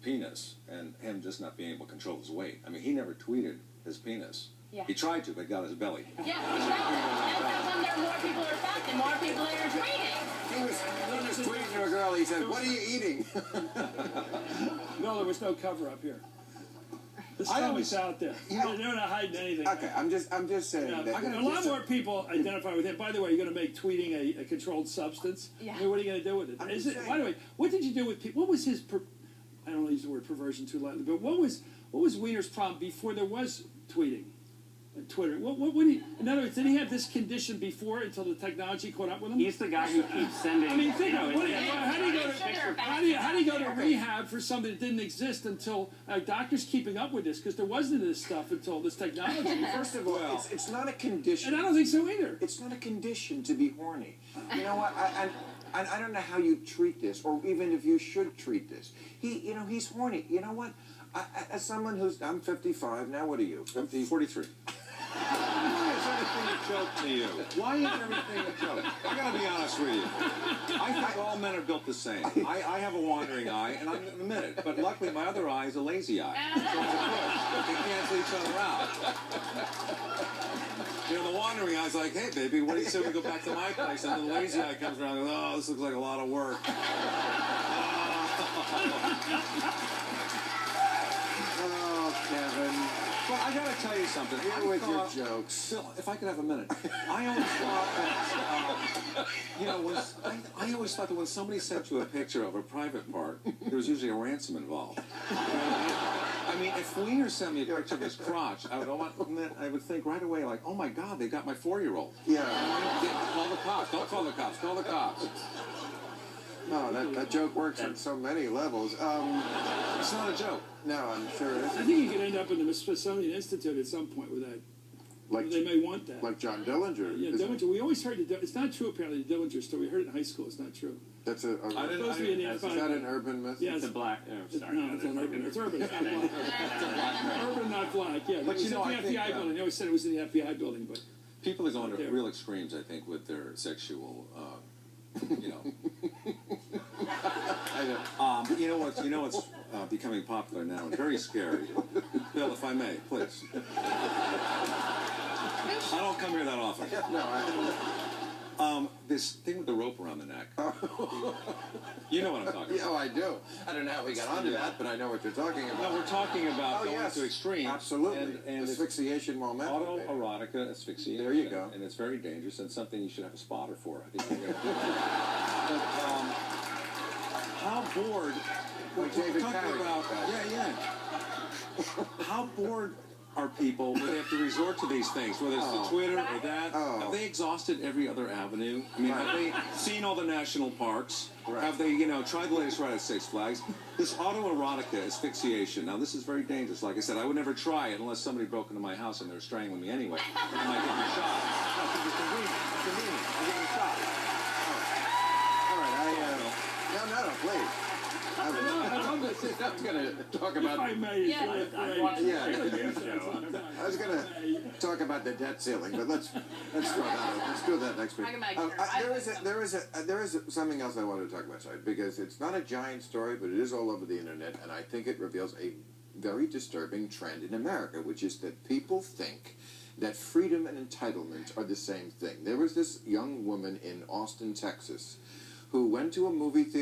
penis and him just not being able to control his weight. I mean, he never tweeted his penis. Yeah. He tried to, but got his belly. Yeah, exactly. And how come there are more people are fat and more people that are tweeting? He was tweeting to a girl. He said, "What are you eating?" No, there was no cover up here. The stuff is out there. They're not hiding anything. Okay, I'm just saying. Yeah, that a lot more people identify with him. By the way, you're going to make tweeting a controlled substance. Yeah. I mean, what are you going to do with it? By the way, what did you do with people? What was his? I don't want to use the word perversion too lightly, but what was Weiner's problem before there was tweeting? Twitter. What would he? In other words, did he have this condition before until the technology caught up with him? He's the guy who keeps sending. I mean, think of it. How do you go to rehab for something that didn't exist until doctors keeping up with this? Because there wasn't this stuff until this technology. First of all, it's not a condition. And I don't think so either. It's not a condition to be horny. You know what? I don't know how you treat this, or even if you should treat this. He's horny. You know what? As someone I'm 55 now. What are you? 43. Why is everything a joke to you? Why is everything a joke? I gotta be honest with you. I think all men are built the same. I have a wandering eye, and I'm gonna admit it. But luckily, my other eye is a lazy eye. So it's a push. They cancel each other out. You know, the wandering eye's like, "Hey, baby, what do you say we go back to my place?" And the lazy eye comes around and goes, "Oh, this looks like a lot of work." Oh, Kevin. Well, I gotta tell you something. Here with your jokes. Phil, if I could have a minute. I always thought that, I always thought that when somebody sent you a picture of a private part, there was usually a ransom involved. I mean, if Weiner sent me a picture of his crotch, I would think right away, like, oh my God, they got my 4-year-old. Yeah. Call the cops. Don't call the cops. Call the cops. No, that joke works on so many levels. It's not a joke. No, I'm sure it I isn't. think you could end up in the Smithsonian Institute at some point with that. They may want that. Like John Dillinger. Yeah, Dillinger. We always heard it's not true. Apparently, the Dillinger story. We heard it in high school. It's not true. That's Is that an urban myth? Yeah, It's a black. No, it's an urban. It's urban. It's not black. Urban, not black. Yeah, But it was you know, in the I FBI think, building. They always said it was in the FBI building, but people are going to real extremes, I think, with their sexual, But you know what's becoming popular now and very scary. Bill, if I may, please. I don't come here that often. No, this thing with the rope around the neck. You know what I'm talking about. I do. I don't know how we got onto that, but I know what you're talking about. No, we're talking about going to extremes. Absolutely. And asphyxiation while masturbating. Auto-erotic-asphyxiation. There you go. And it's very dangerous and something you should have a spotter for. I think you're going to do. How bored? Like David talking Carey. about, How bored are people when they have to resort to these things, whether it's the Twitter or that? Have they exhausted every other avenue? I mean, have they seen all the national parks? Right. Have they, tried the latest ride at Six Flags? This autoerotic-asphyxiation. Now, this is very dangerous. Like I said, I would never try it unless somebody broke into my house and they were strangling me anyway. And I might give them a shot. No, it's convenient. It's convenient. I'll give them a shot. All right, no, please. I was going to talk about. I may. I was going to talk about the debt ceiling, but let's throw that out. Let's do that next week. There is something else I wanted to talk about, sorry, because it's not a giant story, but it is all over the internet, and I think it reveals a very disturbing trend in America, which is that people think that freedom and entitlement are the same thing. There was this young woman in Austin, Texas, who went to a movie theater